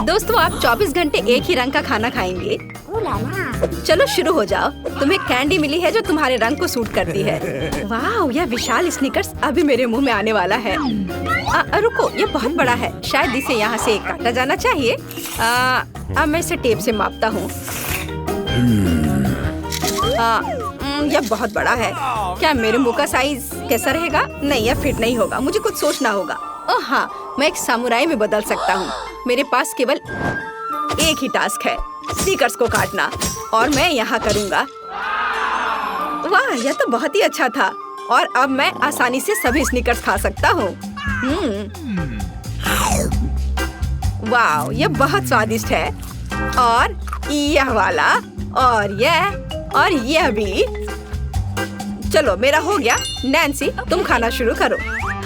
दोस्तों, आप 24 घंटे एक ही रंग का खाना खाएंगे? चलो शुरू हो जाओ। तुम्हें कैंडी मिली है जो तुम्हारे रंग को सूट करती है। वाह, यह विशाल स्निकर्स अभी मेरे मुंह में आने वाला है। रुको, ये बहुत बड़ा है। शायद इसे यहाँ से काटा जाना चाहिए। अब मैं इसे टेप से मापता हूँ। यह बहुत बड़ा है। क्या मेरे मुंह का साइज कैसा रहेगा? नहीं, यह फिट नहीं होगा। मुझे कुछ सोचना होगा। ओह हाँ, मैं एक सामुराई में बदल सकता हूँ। मेरे पास केवल एक ही टास्क है, स्नीकर्स को काटना, और मैं यहाँ करूँगा। वाह, यह तो बहुत ही अच्छा था। और अब मैं आसानी से सभी स्नीकर्स खा सकता हूँ। वाह, यह बहुत स्वादिष्ट है। और यह वाला, और यह भी। चलो, मेरा हो गया। नैन्सी, तुम खाना शुरू करो।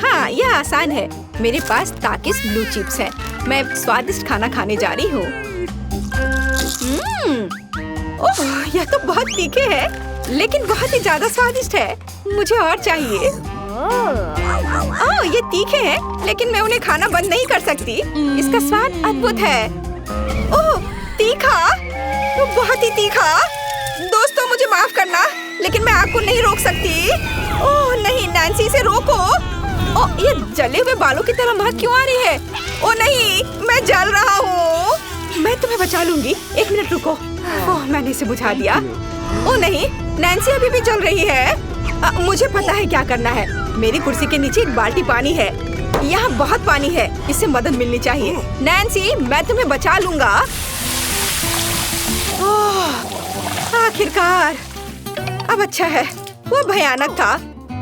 हाँ, यह आसान है। मेरे पास ताकिस ब्लू चिप्स है। मैं स्वादिष्ट खाना खाने जा रही हूँ। ओह, यह तो बहुत तीखे है, लेकिन बहुत ही ज्यादा स्वादिष्ट है। मुझे और चाहिए। ओह, ये तीखे हैं, लेकिन मैं उन्हें खाना बंद नहीं कर सकती। इसका स्वाद अद्भुत है। ओह, तीखा, बहुत ही तीखा। दोस्तों, मुझे माफ करना, लेकिन मैं आग को नहीं रोक सकती। ओह नहीं, नैन्सी, इसे रोको। ओह, ये जले हुए बालों की तरह महक क्यों आ रही है? ओह नहीं, मैं जल रहा हूँ। मैं तुम्हें बचा लूंगी। एक मिनट रुको। ओह, मैंने इसे बुझा दिया। ओह नहीं, नैन्सी अभी भी जल रही है। मुझे पता है क्या करना है। मेरी कुर्सी के नीचे एक बाल्टी पानी है। यहाँ बहुत पानी है, इससे मदद मिलनी चाहिए। नैन्सी, मैं तुम्हें बचा लूंगा। आखिरकार, अब अच्छा है। वो भयानक था।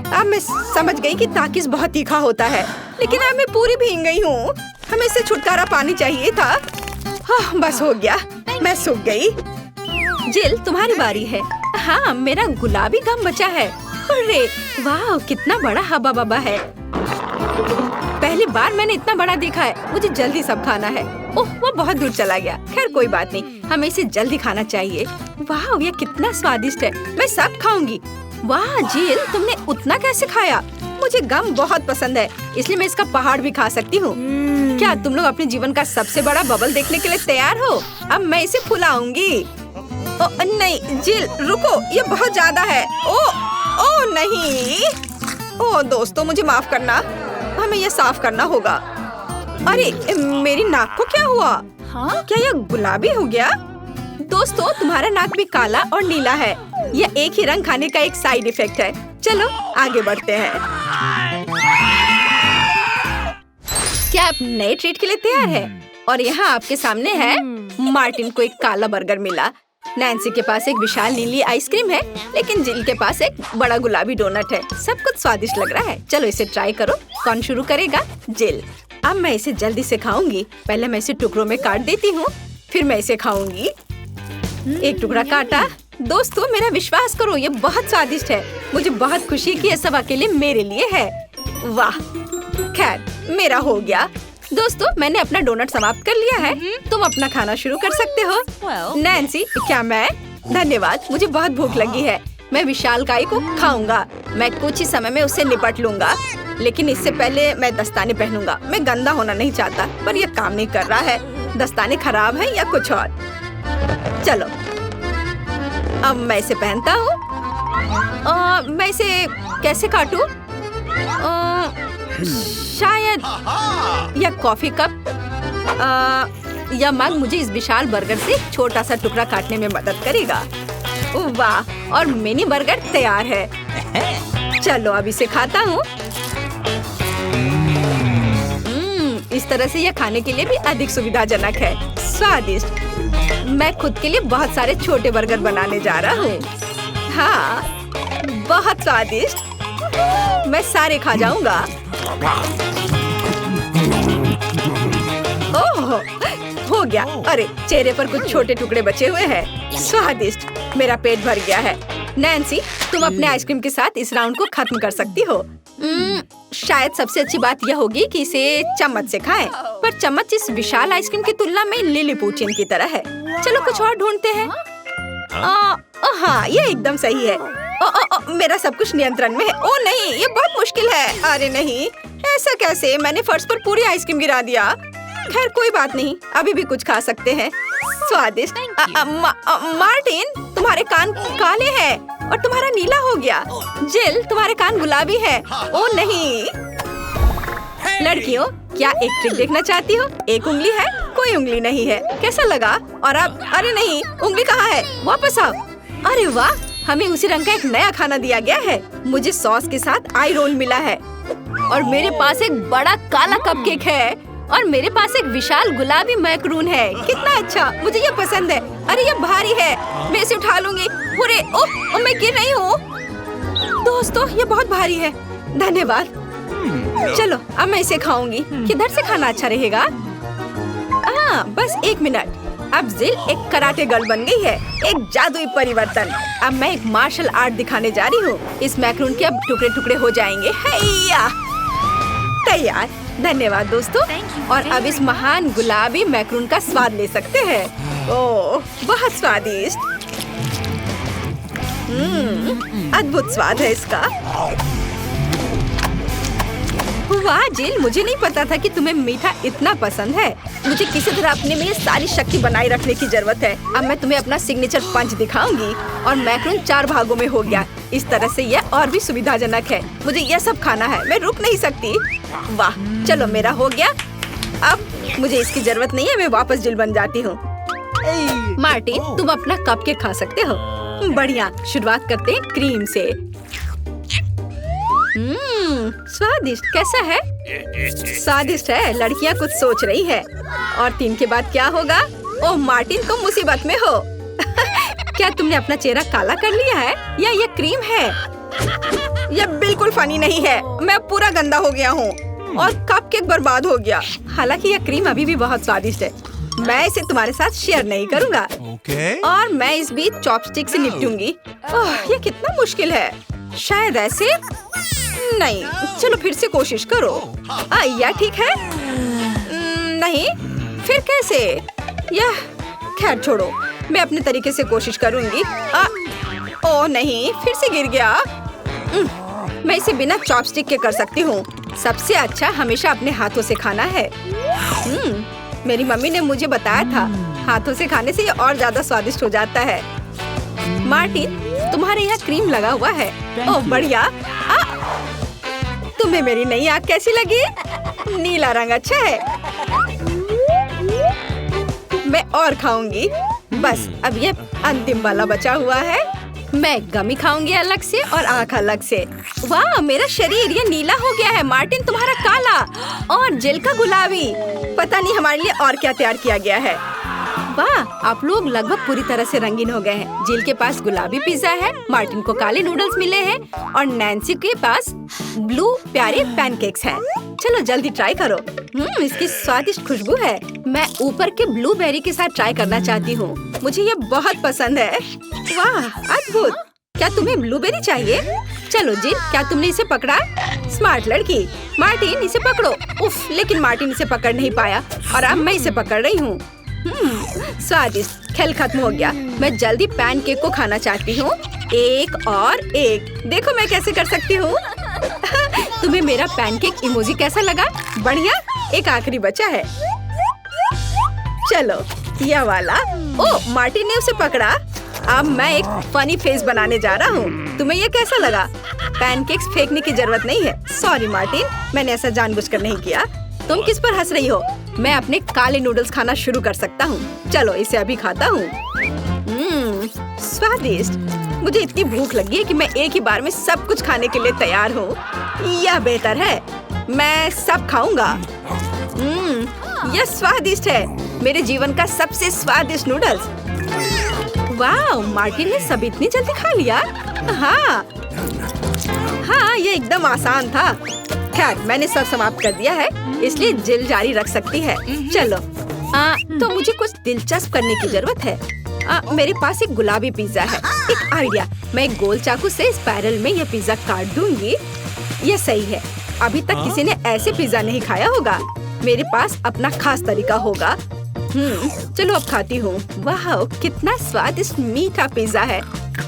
अब मैं समझ गई कि ताकिस बहुत तीखा होता है, लेकिन अब मैं पूरी भीग गई हूँ। हमें इससे छुटकारा पानी चाहिए था। बस हो गया, मैं सूख गई। जिल, तुम्हारी बारी है। हाँ, मेरा गुलाबी गम बचा है। अरे वाह, कितना बड़ा हब्बा बब्बा है। पहली बार मैंने इतना बड़ा देखा है। मुझे जल्दी सब खाना है। ओह, वो बहुत दूर चला गया। खैर कोई बात नहीं, हमें इसे जल्दी खाना चाहिए। वाह, ये कितना स्वादिष्ट है। मैं सब खाऊंगी। वाह जिल, तुमने उतना कैसे खाया? मुझे गम बहुत पसंद है, इसलिए मैं इसका पहाड़ भी खा सकती हूँ। क्या तुम लोग अपने जीवन का सबसे बड़ा बबल देखने के लिए तैयार हो? अब मैं इसे फुलाऊंगी। नहीं जिल, रुको, ये बहुत ज्यादा है। ओ नहीं। ओ दोस्तों, मुझे माफ करना, हमें ये साफ करना होगा। अरे मेरी नाक को क्या हुआ? हाँ? क्या यह गुलाबी हो गया? दोस्तों, तुम्हारा नाक भी काला और नीला है। यह एक ही रंग खाने का एक साइड इफेक्ट है। चलो आगे बढ़ते हैं। क्या आप नए ट्रीट के लिए तैयार हैं? और यहाँ आपके सामने है। मार्टिन को एक काला बर्गर मिला। नैन्सी के पास एक विशाल नीली आइसक्रीम है, लेकिन जिल के पास एक बड़ा गुलाबी डोनट है। सब कुछ स्वादिष्ट लग रहा है। चलो इसे ट्राई करो। कौन शुरू करेगा? जिल। अब मैं इसे जल्दी से खाऊंगी। पहले मैं इसे टुकड़ों में काट देती हूँ, फिर मैं इसे खाऊंगी। एक टुकड़ा काटा। दोस्तों, मेरा विश्वास करो, ये बहुत स्वादिष्ट है। मुझे बहुत खुशी है कि ये सब अकेले मेरे लिए है। वाह, खैर मेरा हो गया। दोस्तों, मैंने अपना डोनट समाप्त कर लिया है। तुम अपना खाना शुरू कर सकते हो। नैन्सी, क्या मैं? धन्यवाद, मुझे बहुत भूख लगी है। मैं विशालकाय को खाऊंगा। मैं कुछ ही समय में उसे निपट लूंगा, लेकिन इससे पहले मैं दस्ताने पहनूंगा। मैं गंदा होना नहीं चाहता, पर यह काम नहीं कर रहा है। दस्ताने खराब है या कुछ और। चलो, अब मैं इसे पहनता हूँ। मैं इसे कैसे काटूं? शायद यह कॉफी कप या मग मुझे इस विशाल बर्गर से छोटा सा टुकड़ा काटने में मदद करेगा। वाह, और मिनी बर्गर तैयार है। चलो अब इसे खाता हूँ। इस तरह से यह खाने के लिए भी अधिक सुविधाजनक है। स्वादिष्ट। मैं खुद के लिए बहुत सारे छोटे बर्गर बनाने जा रहा हूँ। हाँ, बहुत स्वादिष्ट। मैं सारे खा जाऊंगा। ओह, हो गया। अरे चेहरे पर कुछ छोटे टुकड़े बचे हुए हैं। स्वादिष्ट। मेरा पेट भर गया है। नैन्सी, तुम अपने आइसक्रीम के साथ इस राउंड को खत्म कर सकती हो। शायद सबसे अच्छी बात यह होगी कि इसे चम्मच से खाएं, पर चम्मच इस विशाल आइसक्रीम की तुलना में लिलीपुचिन की तरह है। चलो कुछ और ढूंढते हैं। हाँ, ये एकदम सही है। मेरा सब कुछ नियंत्रण में है। ओ नहीं, ये बहुत मुश्किल है। अरे नहीं, ऐसा कैसे? मैंने फर्श पर पूरी आइसक्रीम गिरा दिया। खैर कोई बात नहीं, अभी भी कुछ खा सकते हैं। स्वादिष्ट। मार्टिन, तुम्हारे कान काले हैं और तुम्हारा नीला हो गया। जिल, तुम्हारे कान गुलाबी है। ओ नहीं। लड़कियों, क्या एक ट्रिक देखना चाहती हो? एक उंगली है, कोई उंगली नहीं है। कैसा लगा? और अब अरे नहीं, उंगली कहाँ है? वापस आओ। अरे वाह, हमें उसी रंग का एक नया खाना दिया गया है। मुझे सॉस के साथ आई रोल मिला है और मेरे पास एक बड़ा काला कपकेक है और मेरे पास एक विशाल गुलाबी मैक्रून है। कितना अच्छा, मुझे ये पसंद है। अरे ये भारी है, मैं इसे उठा लूंगी। अरे ओह, मैं गिर रही हूँ। दोस्तों, ये बहुत भारी है। धन्यवाद। चलो, अब मैं इसे खाऊंगी। किधर से खाना अच्छा रहेगा? बस एक मिनट। अब जिल एक कराटे गर्ल बन गई है, एक जादुई परिवर्तन। अब मैं एक मार्शल आर्ट दिखाने जा रही हूँ। इस मैक्रून के अब टुकड़े टुकड़े हो जाएंगे। हैया, तैयार। धन्यवाद दोस्तों। और अब इस महान गुलाबी मैक्रून का स्वाद ले सकते हैं। ओह, बहुत स्वादिष्ट। अद्भुत स्वाद है इसका। वाह जिल, मुझे नहीं पता था कि तुम्हें मीठा इतना पसंद है। मुझे किसी तरह अपने में सारी शक्ति बनाए रखने की जरूरत है। अब मैं तुम्हें अपना सिग्नेचर पंच दिखाऊंगी। और मैक्रून 4 भागों में हो गया। इस तरह से यह और भी सुविधाजनक है। मुझे यह सब खाना है, मैं रुक नहीं सकती। वाह, चलो मेरा हो गया। अब मुझे इसकी जरूरत नहीं है, मैं वापस जिल बन जाती हूँ। मार्टिन, तुम अपना कपकेक खा सकते हो। बढ़िया, शुरुआत करते हैं क्रीम से। स्वादिष्ट। कैसा है? स्वादिष्ट है। लड़कियाँ कुछ सोच रही है। और 3 के बाद क्या होगा? ओह, मार्टिन को मुसीबत में हो। क्या तुमने अपना चेहरा काला कर लिया है या ये क्रीम है? यह बिल्कुल फनी नहीं है। मैं पूरा गंदा हो गया हूँ और कपकेक बर्बाद हो गया। हालांकि यह क्रीम अभी भी बहुत स्वादिष्ट है। मैं इसे तुम्हारे साथ शेयर नहीं करूँगा। और मैं इस बीच चॉपस्टिक से निपटूंगी। ये कितना मुश्किल है। शायद ऐसे नहीं। चलो फिर से कोशिश करो। यह ठीक है? नहीं, फिर कैसे? यह खैर छोड़ो, मैं अपने तरीके से कोशिश करूंगी। ओह नहीं, फिर से गिर गया। मैं इसे बिना चॉपस्टिक के कर सकती हूँ। सबसे अच्छा हमेशा अपने हाथों से खाना है। मेरी मम्मी ने मुझे बताया था, हाथों से खाने से ये और ज्यादा स्वादिष्ट हो जाता है। मार्टिन, तुम्हारे यहाँ क्रीम लगा हुआ है। ओह बढ़िया। तुम्हें मेरी नई आँख कैसी लगी? नीला रंग अच्छा है। मैं और खाऊंगी। बस अब ये अंतिम वाला बचा हुआ है। मैं गमी खाऊंगी अलग से और आँख अलग से। वाह, मेरा शरीर ये नीला हो गया है। मार्टिन, तुम्हारा काला और जिल का गुलाबी। पता नहीं हमारे लिए और क्या तैयार किया गया है। वाह, आप लोग लगभग पूरी तरह से रंगीन हो गए हैं। जिल के पास गुलाबी पिज्जा है, मार्टिन को काले नूडल्स मिले हैं और नैन्सी के पास ब्लू प्यारे पैनकेक्स हैं। चलो जल्दी ट्राई करो। इसकी स्वादिष्ट खुशबू है। मैं ऊपर के ब्लूबेरी के साथ ट्राई करना चाहती हूँ। मुझे ये बहुत पसंद है। वाह, अद्भुत। क्या तुम्हें ब्लूबेरी चाहिए? चलो जिल, क्या तुमने इसे पकड़ा? स्मार्ट लड़की। मार्टिन, इसे पकड़ो। उफ, लेकिन मार्टिन इसे पकड़ नहीं पाया और अब मैं इसे पकड़ रही हूँ। स्वादिष्ट। खेल खत्म हो गया। मैं जल्दी पैनकेक को खाना चाहती हूँ। एक और एक। देखो मैं कैसे कर सकती हूँ। तुम्हें मेरा पैनकेक इमोजी कैसा लगा? बढ़िया। एक आखिरी बचा है। चलो यह वाला। ओह, मार्टिन ने उसे पकड़ा। अब मैं एक फनी फेस बनाने जा रहा हूँ। तुम्हें यह कैसा लगा? पैनकेक्स फेंकने की जरूरत नहीं है। सॉरी मार्टिन, मैंने ऐसा जानबूझकर नहीं किया। तुम किस पर हंस रही हो? मैं अपने काले नूडल्स खाना शुरू कर सकता हूँ। चलो इसे अभी खाता हूँ। स्वादिष्ट। मुझे इतनी भूख लगी है कि मैं एक ही बार में सब कुछ खाने के लिए तैयार हूँ। यह बेहतर है, मैं सब खाऊंगा। यह स्वादिष्ट है। मेरे जीवन का सबसे स्वादिष्ट नूडल्स। वाह, मार्टिन ने सब इतनी जल्दी खा लिया। हाँ, ये एकदम आसान था। खैर, मैंने सब समाप्त कर दिया है, इसलिए जिल जारी रख सकती है। चलो, तो मुझे कुछ दिलचस्प करने की जरूरत है। मेरे पास एक गुलाबी पिज्जा है। एक आइडिया, मैं एक गोल चाकू से स्पाइरल में यह पिज्जा काट दूंगी। यह सही है। अभी तक किसी ने ऐसे पिज्जा नहीं खाया होगा। मेरे पास अपना खास तरीका होगा। चलो अब खाती हूँ। वाह, कितना स्वादिष्ट मीठा पिज्जा है।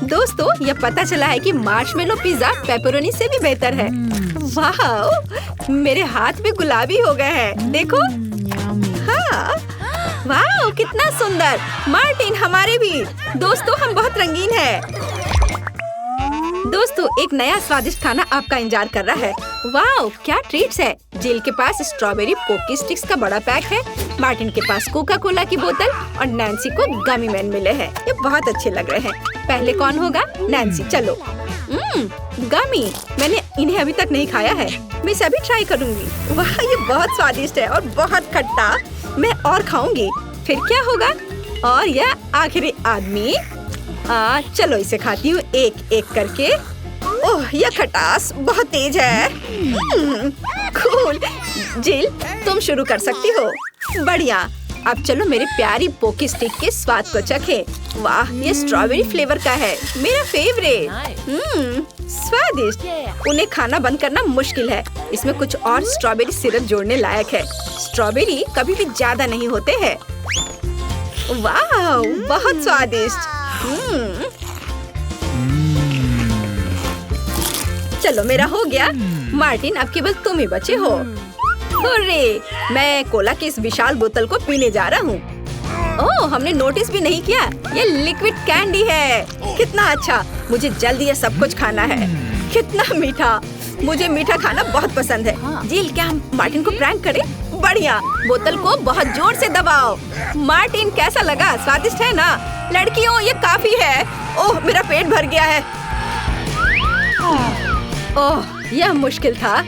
दोस्तों, यह पता चला है कि मार्शमेलो पिज्जा पेपरोनी से भी बेहतर है। वाह, मेरे हाथ भी गुलाबी हो गए हैं। देखो। हाँ, वाह कितना सुंदर। मार्टिन हमारे भी। दोस्तों हम बहुत रंगीन हैं। दोस्तों एक नया स्वादिष्ट खाना आपका इंतजार कर रहा है। वाह क्या ट्रीट्स है। जिल के पास स्ट्रॉबेरी पोकी स्टिक्स का बड़ा पैक है। मार्टिन के पास कोका कोला की बोतल और नैन्सी को गमी मैन मिले हैं। ये बहुत अच्छे लग रहे हैं। पहले कौन होगा? नैन्सी। चलो। गमी। मैंने इन्हें अभी तक नहीं खाया है। मैं इसे अभी ट्राई करूंगी। वाह ये बहुत स्वादिष्ट है और बहुत खट्टा। मैं और खाऊंगी। फिर क्या होगा? और यह आखिरी आदमी। चलो इसे खाती हूँ एक एक करके। ओह यह खटास बहुत तेज है। कूल। जिल तुम शुरू कर सकती हो। बढ़िया। अब चलो मेरी प्यारी पोकी स्टिक के स्वाद को चखें। वाह ये स्ट्रॉबेरी फ्लेवर का है। मेरा फेवरेट। स्वादिष्ट। उन्हें खाना बंद करना मुश्किल है। इसमें कुछ और स्ट्रॉबेरी सिरप जोड़ने लायक है। स्ट्रॉबेरी कभी भी ज्यादा नहीं होते हैं। वाह बहुत स्वादिष्ट। चलो मेरा हो गया। मार्टिन अब केवल तुम ही बचे हो। हुर्रे! मैं कोला की इस विशाल बोतल को पीने जा रहा हूँ। ओह हमने नोटिस भी नहीं किया। ये लिक्विड कैंडी है। कितना अच्छा। मुझे जल्दी ये सब कुछ खाना है। कितना मीठा। मुझे मीठा खाना बहुत पसंद है। जिल क्या हम मार्टिन को प्रैंक करें? बढ़िया। बोतल को बहुत जोर से दबाओ। मार्टिन कैसा लगा? स्वादिष्ट है ना? लड़कियों ये काफी है। ओह मेरा पेट भर गया है। ओह यह मुश्किल था।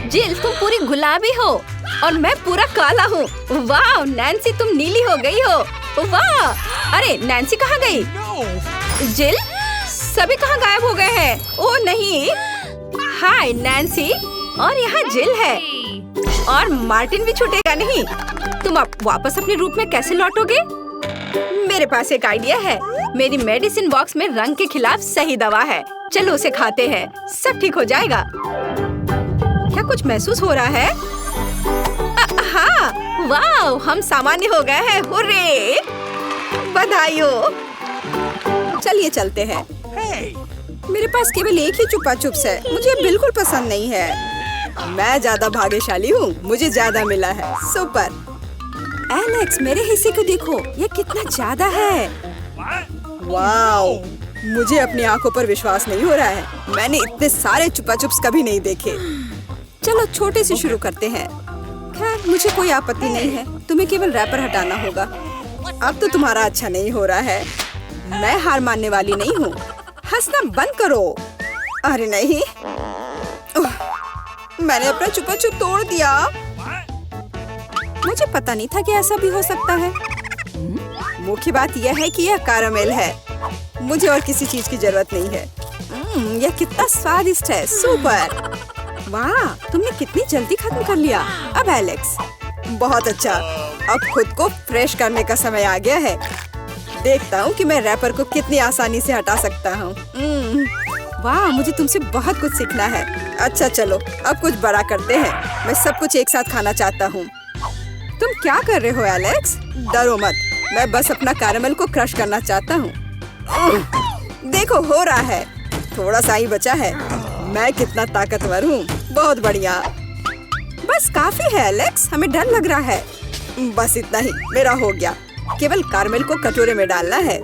जिल तुम पूरी गुलाबी हो और मैं पूरा काला हूँ। वाह नैन्सी तुम नीली हो गई हो। वाह अरे नैन्सी कहाँ गई? जिल सभी कहाँ गायब हो गए हैं? ओह नहीं। हाय नैन्सी। और यहाँ जिल है। और मार्टिन भी छूटेगा नहीं। तुम अब वापस अपने रूप में कैसे लौटोगे? मेरे पास एक आइडिया है। मेरी मेडिसिन बॉक्स में रंग के खिलाफ सही दवा है। चलो उसे खाते हैं। सब ठीक हो जाएगा। क्या कुछ महसूस हो रहा है? हाँ वाह हम सामान्य हो गए हैं। हुर्रे! बधाई हो। चलिए चलते हैं। मेरे पास केवल एक ही चुपा चुप्स है। मुझे बिल्कुल पसंद नहीं है। मैं ज्यादा भाग्यशाली हूँ। मुझे ज्यादा मिला है। सुपर। एलेक्स मेरे हिस्से को देखो। ये कितना ज्यादा है। वाओ मुझे अपनी आंखों पर विश्वास नहीं हो रहा है। मैंने इतने सारे चुपा चुप्स कभी नहीं देखे। चलो छोटे से शुरू करते हैं। खैर मुझे कोई आपत्ति नहीं है। तुम्हें केवल रैपर हटाना होगा। अब तो तुम्हारा अच्छा नहीं हो रहा है। मैं हार मानने वाली नहीं हूँ। हंसना बंद करो। अरे नहीं मैंने अपना चुपा चुप तोड़ दिया। मुझे पता नहीं था कि ऐसा भी हो सकता है। मुख्य बात यह है कि यह कैरामेल है। मुझे और किसी चीज की जरूरत नहीं है। यह कितना स्वादिष्ट है। सुपर। वाह तुमने कितनी जल्दी खत्म कर लिया। अब एलेक्स बहुत अच्छा। अब खुद को फ्रेश करने का समय आ गया है। देखता हूँ कि मैं रैपर को कितनी आसानी से हटा सकता हूँ। वाह मुझे तुमसे बहुत कुछ सीखना है। अच्छा चलो अब कुछ बड़ा करते हैं। मैं सब कुछ एक साथ खाना चाहता हूँ। तुम क्या कर रहे हो एलेक्स? डरो मत। मैं बस अपना कैरामेल को क्रश करना चाहता हूँ। देखो हो रहा है। थोड़ा सा ही बचा है। मैं कितना ताकतवर हूँ। बहुत बढ़िया। बस काफी है एलेक्स। हमें डर लग रहा है। बस इतना ही। मेरा हो गया। केवल कैरामेल को कटोरे में डालना है।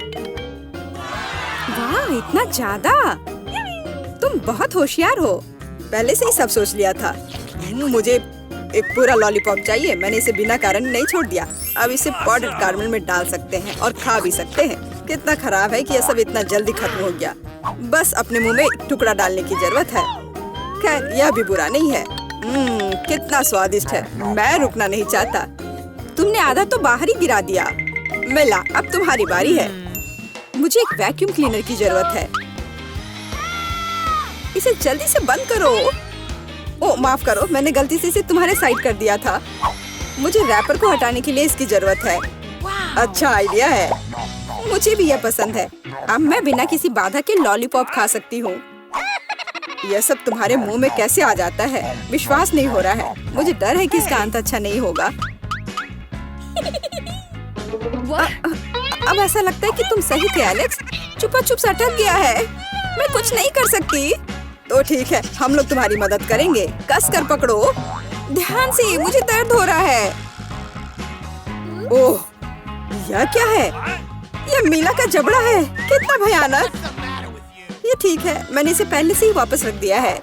वाह इतना ज्यादा। तुम बहुत होशियार हो। पहले से ही सब सोच लिया था। मुझे एक पूरा लॉलीपॉप चाहिए। मैंने इसे बिना कारण नहीं छोड़ दिया। अब इसे पाउडर कैरामेल में डाल सकते हैं और खा भी सकते हैं। कितना खराब है कि यह सब इतना जल्दी खत्म हो गया। बस अपने मुंह में एक टुकड़ा डालने की जरूरत है। खैर यह भी बुरा नहीं है। कितना स्वादिष्ट है। मैं रुकना नहीं चाहता। तुमने आधा तो बाहर ही गिरा दिया। मिला। अब तुम्हारी बारी है। मुझे एक वैक्यूम क्लीनर की जरूरत है। इसे जल्दी से बंद करो। ओह माफ करो। मैंने गलती से इसे तुम्हारे साइड कर दिया था। मुझे रैपर को हटाने के लिए इसकी जरूरत है। अच्छा आइडिया है। मुझे भी यह पसंद है। अब मैं बिना किसी बाधा के लॉलीपॉप खा सकती हूँ। यह सब तुम्हारे मुंह में कैसे आ जाता है? विश्वास नहीं हो रहा है। मुझे डर है कि इसका अंत अच्छा नहीं होगा। अब ऐसा लगता है कि तुम सही थे एलेक्स। चुपा चुप अटक गया है। मैं कुछ नहीं कर सकती। तो ठीक है हम लोग तुम्हारी मदद करेंगे। कस कर पकड़ो। ध्यान से। मुझे दर्द हो रहा है। यह क्या है? यह मीला का जबड़ा है। कितना भयानक। ये ठीक है, मैंने इसे पहले से ही वापस रख दिया है।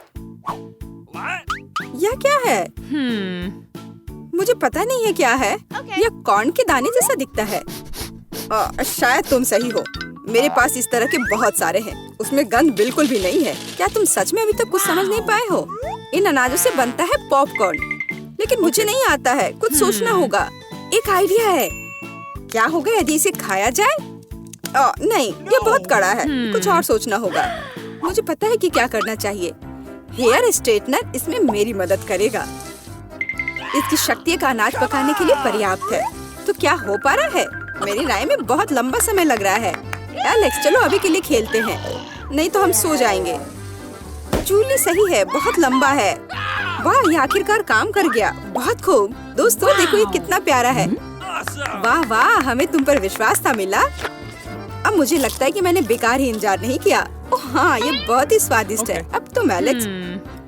यह क्या है? मुझे पता नहीं है क्या है। यह कॉर्न के दाने जैसा दिखता है। शायद तुम सही हो। मेरे पास इस तरह के बहुत सारे हैं। उसमें गंध बिल्कुल भी नहीं है। क्या तुम सच में अभी तक कुछ समझ नहीं पाए हो? इन अनाजों से बनता है पॉपकॉर्न, लेकिन मुझे नहीं आता है। कुछ सोचना होगा। एक आइडिया है। क्या होगा यदि इसे खाया जाए? नहीं, ये बहुत कड़ा है। कुछ और सोचना होगा। मुझे पता है कि क्या करना चाहिए। हेयर स्ट्रेटनर इसमें मेरी मदद करेगा। इसकी शक्ति का अनाज पकाने के लिए पर्याप्त है। तो क्या हो पा रहा है? मेरी राय में बहुत लंबा समय लग रहा है। एलेक्स, चलो अभी के लिए खेलते हैं, नहीं तो हम सो जाएंगे। जूली सही है, बहुत लंबा है। वाह, ये आखिरकार काम कर गया। बहुत खूब। दोस्तों देखो ये कितना प्यारा है। वाह वाह, हमें तुम पर विश्वास था मिला। अब मुझे लगता है कि मैंने बेकार ही इंतजार नहीं किया। ओह हाँ, ये बहुत ही स्वादिष्ट है। अब तुम एलेक्स,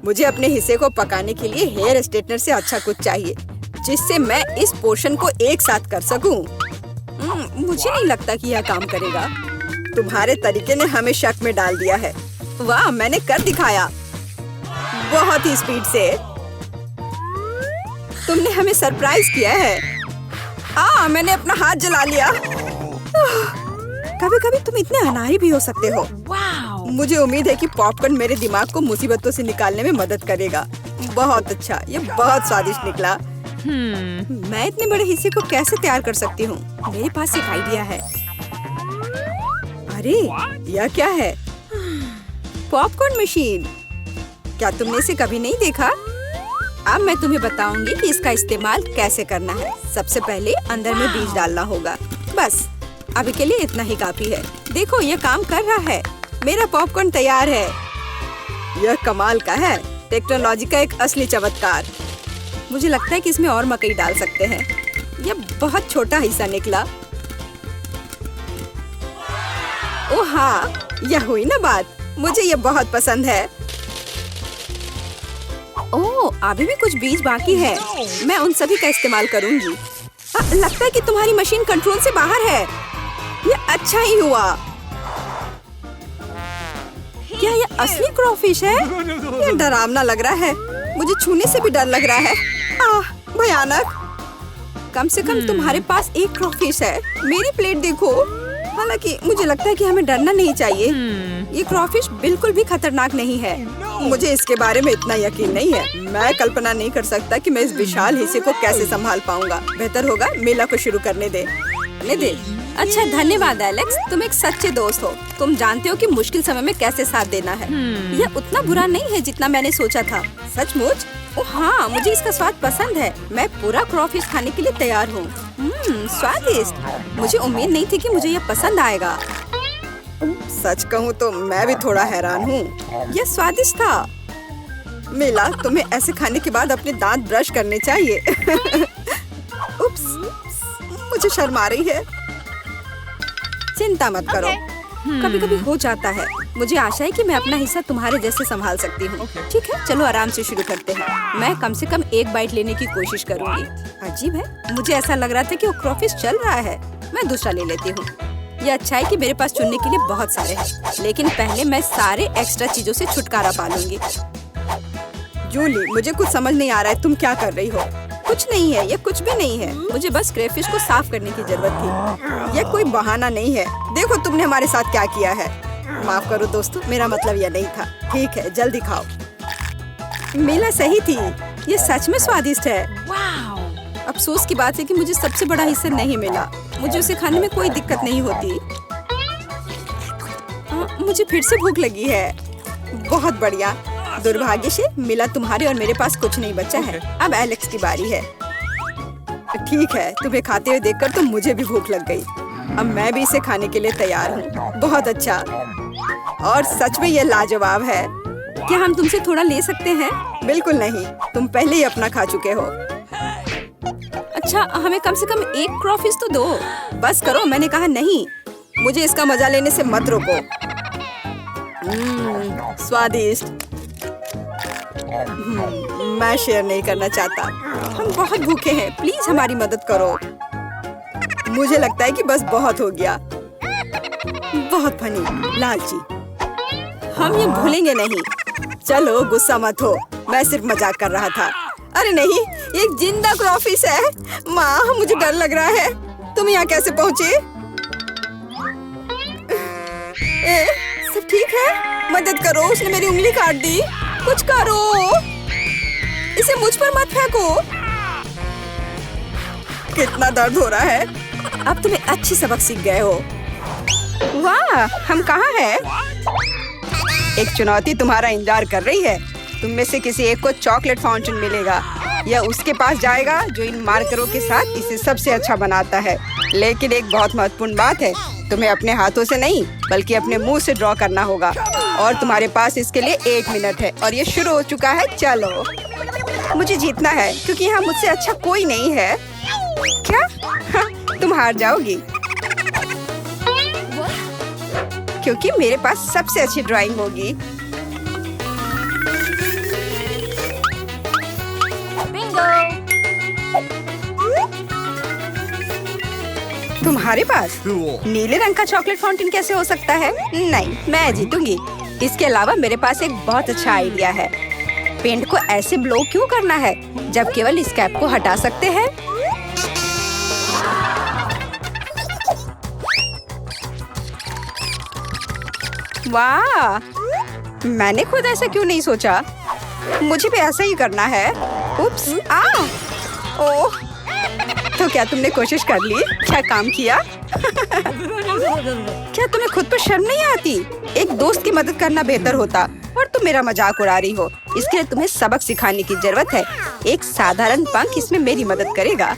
मुझे अपने हिस्से को पकाने के लिए हेयर स्ट्रेटनर से अच्छा कुछ चाहिए, जिससे मैं इस पोर्शन को एक साथ कर सकूं। मुझे नहीं लगता कि यह काम करेगा। तुम्हारे तरीके ने हमें शक में डाल दिया है। वाह, मैंने कर दिखाया बहुत ही स्पीड से। तुमने हमें सरप्राइज किया है। मैंने अपना हाथ जला लिया। कभी कभी तुम इतने अनाड़ी भी हो सकते हो। मुझे उम्मीद है कि पॉपकॉर्न मेरे दिमाग को मुसीबतों से निकालने में मदद करेगा। बहुत अच्छा, ये बहुत स्वादिष्ट निकला। मैं इतने बड़े हिस्से को कैसे तैयार कर सकती हूँ? मेरे पास एक आइडिया है। अरे यह क्या है? Popcorn machine. क्या तुमने इसे कभी नहीं देखा? अब मैं तुम्हें बताऊंगी कि इसका इस्तेमाल कैसे करना है। सबसे पहले अंदर में बीज डालना होगा। बस अभी के लिए इतना ही काफी है। देखो ये काम कर रहा है। मेरा पॉपकॉर्न तैयार है। यह कमाल का है। टेक्नोलॉजी का एक असली चमत्कार। मुझे लगता है कि इसमें और मकई डाल सकते हैं। यह बहुत छोटा हिस्सा निकला। ओह हाँ, यह हुई ना बात। मुझे यह बहुत पसंद है। ओह, अभी भी कुछ बीज बाकी है। मैं उन सभी का इस्तेमाल करूंगी। लगता है कि तुम्हारी मशीन कंट्रोल से बाहर है। यह अच्छा ही हुआ। क्या यह असली क्रॉफिश है? यह डरावना लग रहा है। मुझे छूने से भी डर लग रहा है। भयानक। कम से कम तुम्हारे पास एक क्रॉफिश है। मेरी प्लेट देखो। हालांकि मुझे लगता है कि हमें डरना नहीं चाहिए। ये क्रॉफिश बिल्कुल भी खतरनाक नहीं है। मुझे इसके बारे में इतना यकीन नहीं है। मैं कल्पना नहीं कर सकता कि मैं इस विशाल हिस्से को कैसे संभाल पाऊंगा। बेहतर होगा मेला को शुरू करने दे। अच्छा, धन्यवाद एलेक्स, तुम एक सच्चे दोस्त हो। तुम जानते हो कि मुश्किल समय में कैसे साथ देना है। यह उतना बुरा नहीं है जितना मैंने सोचा था। सचमुच? ओह हाँ, मुझे इसका स्वाद पसंद है। मैं पूरा क्रॉफिश खाने के लिए तैयार हूँ। स्वादिष्ट। मुझे उम्मीद नहीं थी कि मुझे यह पसंद आएगा। सच कहूँ तो मैं भी थोड़ा हैरान हूँ। यह स्वादिष्ट था। मिला, तुम्हें ऐसे खाने के बाद अपने दांत ब्रश करने चाहिए। उप्स, मुझे शर्म आ रही है। चिंता मत करो। कभी कभी हो जाता है। मुझे आशा है कि मैं अपना हिस्सा तुम्हारे जैसे संभाल सकती हूँ। ठीक है, चलो आराम से शुरू करते हैं। मैं कम से कम एक बाइट लेने की कोशिश करूँगी। अजीब है, मुझे ऐसा लग रहा था कि वो क्रॉफिश चल रहा है। मैं दूसरा ले लेती हूँ। ये अच्छा है कि मेरे पास चुनने के लिए बहुत सारे हैं, लेकिन पहले मैं सारे एक्स्ट्रा चीजों से छुटकारा पा लूंगी। जूली, मुझे कुछ समझ नहीं आ रहा है, तुम क्या कर रही हो? कुछ नहीं है, ये कुछ भी नहीं है। मुझे बस क्रेफिश को साफ करने की जरूरत थी। ये कोई बहाना नहीं है। देखो तुमने हमारे साथ क्या किया है। माफ करो दोस्तों, मेरा मतलब यह नहीं था। ठीक है, जल्दी खाओ। मीला सही थी, ये सच में स्वादिष्ट है। अफसोस की बात है कि मुझे सबसे बड़ा हिस्सा नहीं मिला। मुझे उसे खाने में कोई दिक्कत नहीं होती। मुझे फिर से भूख लगी है। बहुत बढ़िया। दुर्भाग्य से मिला, तुम्हारे और मेरे पास कुछ नहीं बचा है। अब एलेक्स की बारी है। ठीक है, तुम्हें खाते हुए देखकर तो मुझे भी भूख लग गई। अब मैं भी इसे खाने के लिए तैयार हूँ। बहुत अच्छा, और सच में ये लाजवाब है। क्या हम तुमसे थोड़ा ले सकते हैं? बिल्कुल नहीं, तुम पहले ही अपना खा चुके हो। अच्छा, हमें कम से कम एक क्रॉफिश तो दो। बस करो, मैंने कहा नहीं। मुझे इसका मजा लेने से मत रोको। स्वादिष्ट। मैं शेयर नहीं करना चाहता। हम बहुत भूखे हैं, प्लीज हमारी मदद करो। मुझे लगता है कि बस बहुत हो गया। बहुत फनी, लालची। हम ये भूलेंगे नहीं। चलो गुस्सा मत हो, मैं सिर्फ मजाक कर रहा था। अरे नहीं, ये एक जिंदा क्रॉफिश है। माँ, मुझे डर लग रहा है। तुम यहाँ कैसे पहुँचे? सब ठीक है? मदद करो, उसने मेरी उंगली काट दी। कुछ करो, इसे मुझ पर मत फेंको। कितना दर्द हो रहा है। अब तुम्हें अच्छी सबक सीख गए हो। वाह, हम कहाँ हैं? एक चुनौती तुम्हारा इंतजार कर रही है। तुम में से किसी एक को चॉकलेट फाउंटेन मिलेगा। यह उसके पास जाएगा जो इन मार्करों के साथ इसे सबसे अच्छा बनाता है। लेकिन एक बहुत महत्वपूर्ण बात है, तुम्हें अपने हाथों से नहीं बल्कि अपने मुंह से ड्रॉ करना होगा। और तुम्हारे पास इसके लिए 1 मिनट है और ये शुरू हो चुका है। चलो, मुझे जीतना है क्योंकि यहाँ मुझसे अच्छा कोई नहीं है। क्या? हाँ, तुम हार जाओगी क्योंकि मेरे पास सबसे अच्छी ड्राइंग होगी। तुम्हारे पास नीले रंग का चॉकलेट फाउंटेन कैसे हो सकता है? नहीं, मैं जीतूंगी। इसके अलावा मेरे पास एक बहुत अच्छा आइडिया है। पेंट को ऐसे ब्लो क्यों करना है जब केवल इस कैप को हटा सकते हैं? वाह, मैंने खुद ऐसा क्यों नहीं सोचा? मुझे भी ऐसा ही करना है। उप्स, ओह, तो क्या तुमने कोशिश कर ली? क्या काम किया? क्या तुम्हें खुद पर शर्म नहीं आती? एक दोस्त की मदद करना बेहतर होता और तुम मेरा मजाक उड़ा रही हो। इसके लिए तुम्हें सबक सिखाने की जरूरत है। एक साधारण पंख इसमें मेरी मदद करेगा।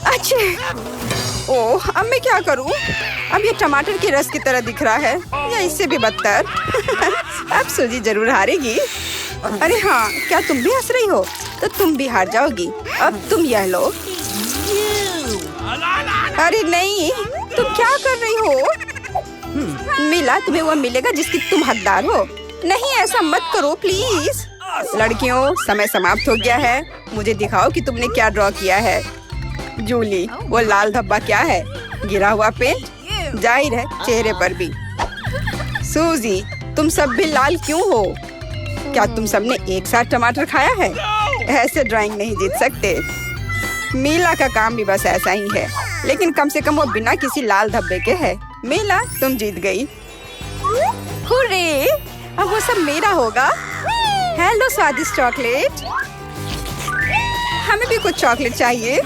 अच्छा, ओह, अब मैं क्या करूं? अब ये टमाटर के रस की तरह दिख रहा है या इससे भी बदतर। अब सूजी जरूर हारेगी। अरे हाँ, क्या तुम भी हंस रही हो? तो तुम भी हार जाओगी। अब तुम यह लो। अरे नहीं, तुम क्या कर रही हो? मिला, तुम्हें वो मिलेगा जिसकी तुम हकदार हो। नहीं, ऐसा मत करो प्लीज। लड़कियों, समय समाप्त हो गया है। मुझे दिखाओ कि तुमने क्या ड्रॉ किया है। जूली, वो लाल धब्बा क्या है? गिरा हुआ पेंट? जाहिर है, चेहरे पर भी। सूजी, तुम सब भी लाल क्यों हो? क्या तुम सबने एक साथ टमाटर खाया है? ऐसे ड्राइंग नहीं जीत सकते। मीला का काम भी बस ऐसा ही है, लेकिन कम से कम वो बिना किसी लाल धब्बे के है। मीला, तुम जीत गई। हुर्रे! अब वो सब मेरा होगा। हेलो स्वादिष्ट चॉकलेट। हमें भी कुछ चॉकलेट चाहिए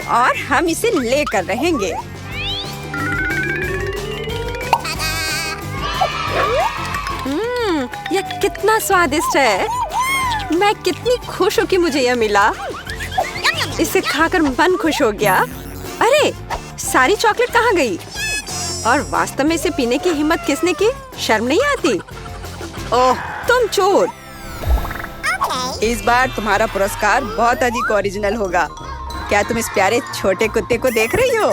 और हम इसे लेकर रहेंगे। यह कितना स्वादिष्ट है। मैं कितनी खुश हूँ कि मुझे यह मिला। इसे खाकर मन खुश हो गया। अरे, सारी चॉकलेट कहाँ गई? और वास्तव में इसे पीने की हिम्मत किसने की? शर्म नहीं आती? ओह, तुम चोर। इस बार तुम्हारा पुरस्कार बहुत अधिक ओरिजिनल होगा। क्या तुम इस प्यारे छोटे कुत्ते को देख रही हो?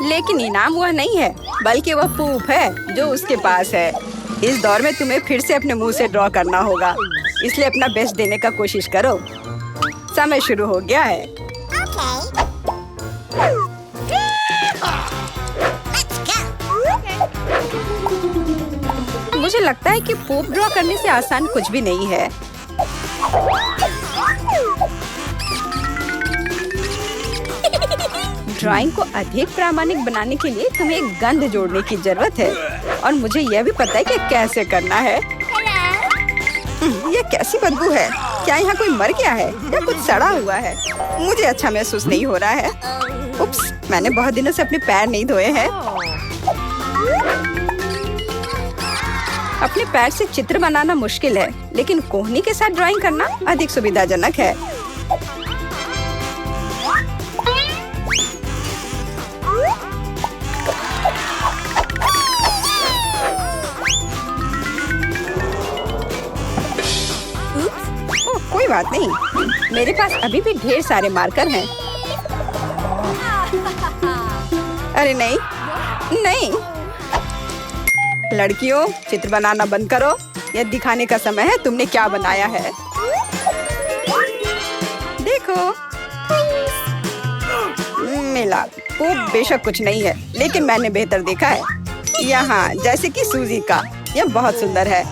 लेकिन इनाम वह नहीं है, बल्कि वह पूप है जो उसके पास है। इस दौर में तुम्हें फिर से अपने मुंह से ड्रॉ करना होगा, इसलिए अपना बेस्ट देने का कोशिश करो। समय शुरू हो गया है। मुझे लगता है कि पूप ड्रॉ करने से आसान कुछ भी नहीं है। ड्राइंग को अधिक प्रामाणिक बनाने के लिए तुम्हें एक गंध जोड़ने की जरूरत है और मुझे यह भी पता है कि कैसे करना है। यह कैसी बदबू है? क्या यहाँ कोई मर गया है या कुछ सड़ा हुआ है? मुझे अच्छा महसूस नहीं हो रहा है। उप्स, मैंने बहुत दिनों से अपने पैर नहीं धोए हैं। अपने पैर से चित्र बनाना मुश्किल है, लेकिन कोहनी के साथ ड्राइंग करना अधिक सुविधाजनक है। कोई बात नहीं, मेरे पास अभी भी ढेर सारे मार्कर हैं। अरे नहीं, नहीं। लड़कियों, चित्र बनाना बंद करो। यह दिखाने का समय है तुमने क्या बनाया है। देखो, मिला। वो बेशक कुछ नहीं है, लेकिन मैंने बेहतर देखा है। यहाँ जैसे कि सूजी का, यह बहुत सुंदर है।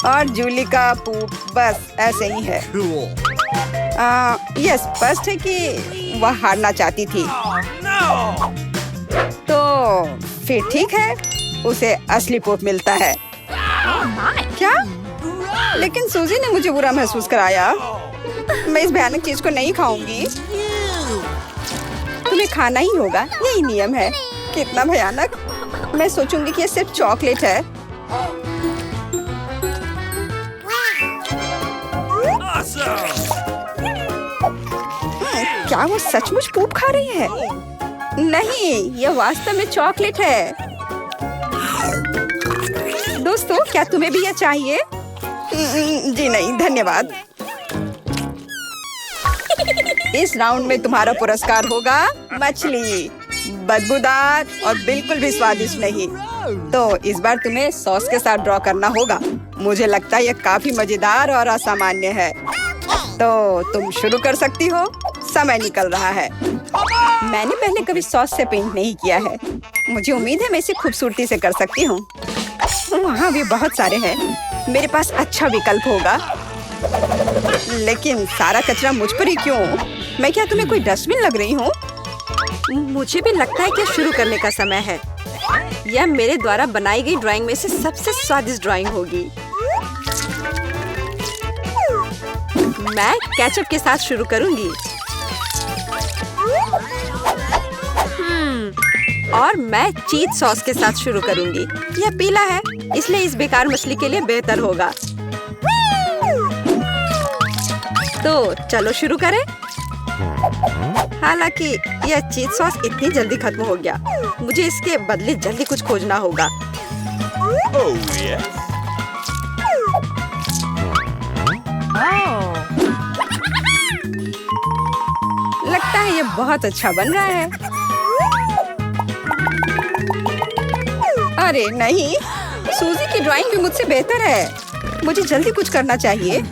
और जूली का पूप बस ऐसे ही है। यह स्पष्ट है कि वह हारना चाहती थी। तो फिर ठीक है, उसे असली पूप मिलता है। क्या? लेकिन सूजी ने मुझे बुरा महसूस कराया। मैं इस भयानक चीज को नहीं खाऊंगी। तुम्हें खाना ही होगा, यही नियम है। कितना भयानक। मैं सोचूंगी कि यह सिर्फ चॉकलेट है। क्या वो सचमुच पूप खा रही है? नहीं, यह वास्तव में चॉकलेट है। दोस्तों, क्या तुम्हें भी यह चाहिए? जी नहीं, धन्यवाद। इस राउंड में तुम्हारा पुरस्कार होगा मछली। बदबूदार और बिल्कुल भी स्वादिष्ट नहीं। तो इस बार तुम्हें सॉस के साथ ड्रॉ करना होगा। मुझे लगता है यह काफी मजेदार और असामान्य है। तो तुम शुरू कर सकती हो। समय निकल रहा है। मैंने पहले कभी सॉस से पेंट नहीं किया है। मुझे उम्मीद है मैं इसे खूबसूरती से कर सकती हूँ। वहाँ भी बहुत सारे हैं। मेरे पास अच्छा विकल्प होगा। लेकिन सारा कचरा मुझ पर ही क्यों? मैं क्या तुम्हें कोई डस्टबिन लग रही हूँ? मुझे भी लगता है कि शुरू करने का समय है। यह मेरे द्वारा बनाई गई ड्राइंग में से सबसे स्वादिष्ट ड्राइंग होगी। मैं केचप के साथ शुरू करूंगी। और मैं चीज सॉस के साथ शुरू करूंगी। यह पीला है, इसलिए इस बेकार मछली के लिए बेहतर होगा। तो चलो शुरू करें। हालांकि यह चीज सॉस इतनी जल्दी खत्म हो गया। मुझे इसके बदले जल्दी कुछ खोजना होगा। लगता है यह बहुत अच्छा बन रहा है। अरे नहीं, सूजी की ड्राइंग भी मुझसे बेहतर है। मुझे जल्दी कुछ करना चाहिए।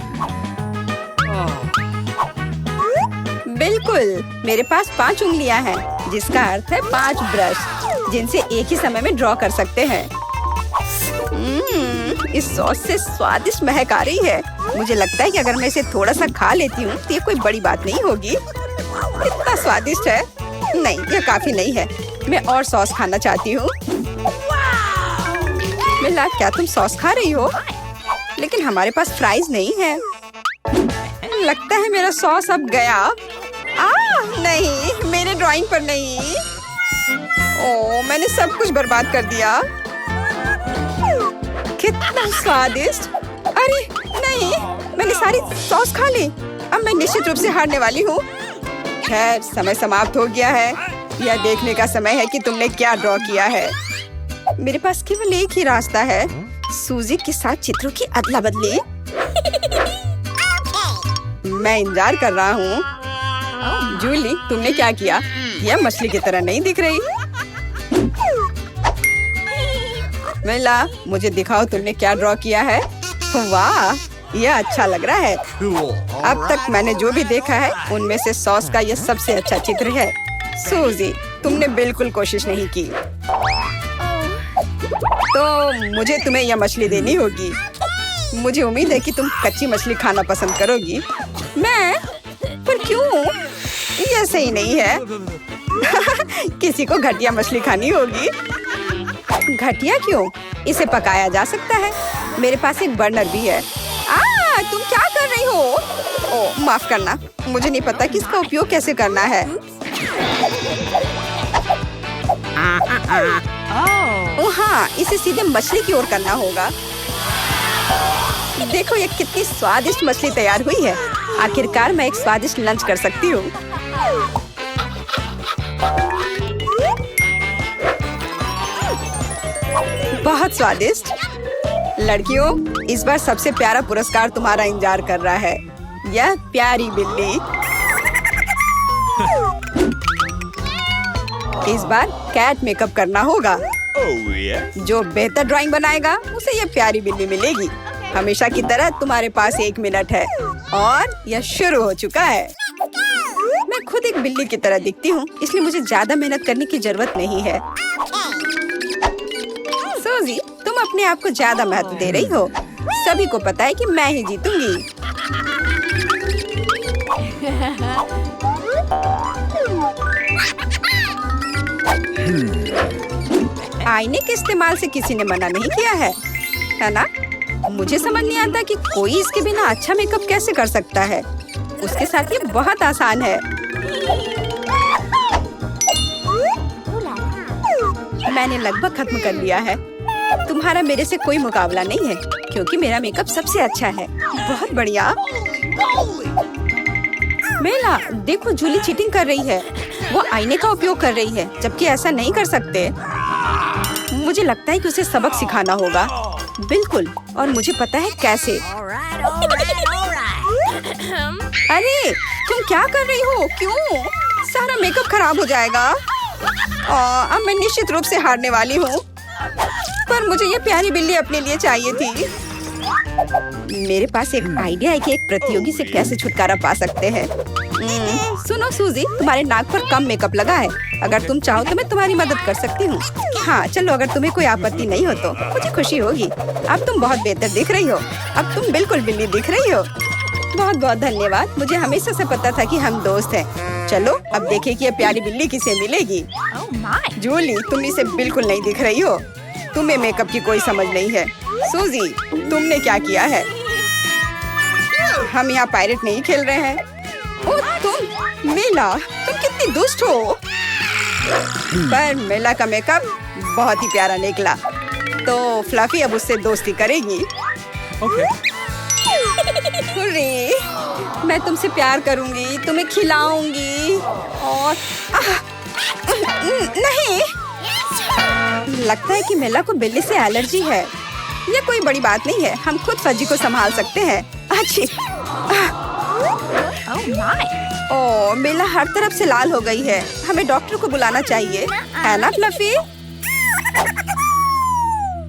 बिल्कुल, मेरे पास 5 उंगलियां हैं, जिसका अर्थ है 5 ब्रश, जिनसे एक ही समय में ड्रॉ कर सकते हैं। इस सॉस से स्वादिष्ट महक आ रही है। मुझे लगता है कि अगर मैं इसे थोड़ा सा खा लेती हूँ तो ये कोई बड़ी बात नहीं होगी। इतना स्वादिष्ट है। नहीं, यह काफी नहीं है। मैं और सॉस खाना चाहती हूँ। मिला, क्या तुम सॉस खा रही हो? लेकिन हमारे पास फ्राइज नहीं है। लगता है मेरा सॉस अब गया। नहीं, मेरे ड्राइंग पर नहीं। ओह, मैंने सब कुछ बर्बाद कर दिया। कितना स्वादिष्ट। अरे नहीं, मैंने सारी सॉस खा ली। अब मैं निश्चित रूप से हारने वाली हूँ। खैर, समय समाप्त हो गया है। यह देखने का समय है कि तुमने क्या ड्रॉ किया है। मेरे पास केवल एक ही रास्ता है, सूजी के साथ चित्रों की अदला बदली। मैं इंतजार कर रहा हूँ। जूली, तुमने क्या किया? यह मछली की तरह नहीं दिख रही। मिला, मुझे दिखाओ तुमने क्या ड्रॉ किया है। वाह, यह अच्छा लग रहा है। अब तक मैंने जो भी देखा है उनमें से सॉस का यह सबसे अच्छा चित्र है। सूजी, तुमने बिल्कुल कोशिश नहीं की। तो मुझे तुम्हें यह मछली देनी होगी। मुझे उम्मीद है कि तुम कच्ची मछली खाना पसंद करोगी। मैं? पर क्यों? यह सही नहीं है। किसी को घटिया मछली खानी होगी। घटिया क्यों? इसे पकाया जा सकता है। मेरे पास एक बर्नर भी है। तुम क्या कर रही हो? ओह, माफ करना, मुझे नहीं पता कि इसका उपयोग कैसे करना है। ओह हाँ, इसे सीधे मछली की ओर करना होगा। देखो ये कितनी स्वादिष्ट मछली तैयार हुई है। आखिरकार मैं एक स्वादिष्ट लंच कर सकती हूँ। बहुत स्वादिष्ट। लड़कियों, इस बार सबसे प्यारा पुरस्कार तुम्हारा इंतजार कर रहा है। यह प्यारी बिल्ली। इस बार कैट मेकअप करना होगा। जो बेहतर ड्राइंग बनाएगा उसे यह प्यारी बिल्ली मिलेगी। हमेशा की तरह तुम्हारे पास 1 मिनट है और यह शुरू हो चुका है। मैं खुद एक बिल्ली की तरह दिखती हूँ, इसलिए मुझे ज्यादा मेहनत करने की जरूरत नहीं है। सूजी, तुम अपने आप को ज्यादा महत्व दे रही हो। सभी को पता है कि मैं ही जीतूंगी। आईने के इस्तेमाल से किसी ने मना नहीं किया है ना? मुझे समझ नहीं आता कि कोई इसके बिना अच्छा मेकअप कैसे कर सकता है। उसके साथ ये बहुत आसान है। मैंने लगभग खत्म कर लिया है। तुम्हारा मेरे से कोई मुकाबला नहीं है, क्योंकि मेरा मेकअप सबसे अच्छा है। बहुत बढ़िया। मेला, देखो जूली चीटिंग कर रही है। वो आईने का उपयोग कर रही है, जबकि ऐसा नहीं कर सकते। मुझे लगता है कि उसे सबक सिखाना होगा। बिल्कुल, और मुझे पता है कैसे। अरे, तुम क्या कर रही हो? क्यों? सारा मेकअप खराब हो जाएगा। अब मैं निश्चित रूप से हारने वाली हूँ। पर मुझे ये प्यारी बिल्ली अपने लिए चाहिए थी। मेरे पास एक आइडिया है कि एक प्रतियोगी से कैसे छुटकारा पा सकते हैं। सुनो सूजी, तुम्हारे नाक पर कम मेकअप लगा है। अगर तुम चाहो तो मैं तुम्हारी मदद कर सकती हूँ। हाँ चलो, अगर तुम्हें कोई आपत्ति नहीं हो तो मुझे खुशी होगी। अब तुम बहुत बेहतर दिख रही हो। अब तुम बिल्कुल बिल्ली दिख रही हो। बहुत बहुत धन्यवाद। मुझे हमेशा से पता था कि हम दोस्त हैं। चलो अब देखें कि ये प्यारी बिल्ली किसे मिलेगी। जूली, तुम इसे बिल्कुल नहीं दिख रही हो। तुम्हें मेकअप की कोई समझ नहीं है। सूजी, तुमने क्या किया है? हम यहाँ पायरेट नहीं खेल रहे हैं। ओह तुम, मेला, तुम कितनी दुष्ट हो। पर मेला का मेकअप बहुत ही प्यारा निकला। तो फ्लफी अब उससे दोस्ती करेगी। अरे, मैं तुमसे प्यार करूंगी, तुम्हें खिलाऊंगी और नहीं, लगता है कि मेला को बिल्ली से एलर्जी है। ये कोई बड़ी बात नहीं है, हम खुद फज्जी को संभाल सकते हैं। अच्छी। ओह, मेला हर तरफ से लाल हो गई है। हमें डॉक्टर को बुलाना चाहिए, है ना फ्लफी?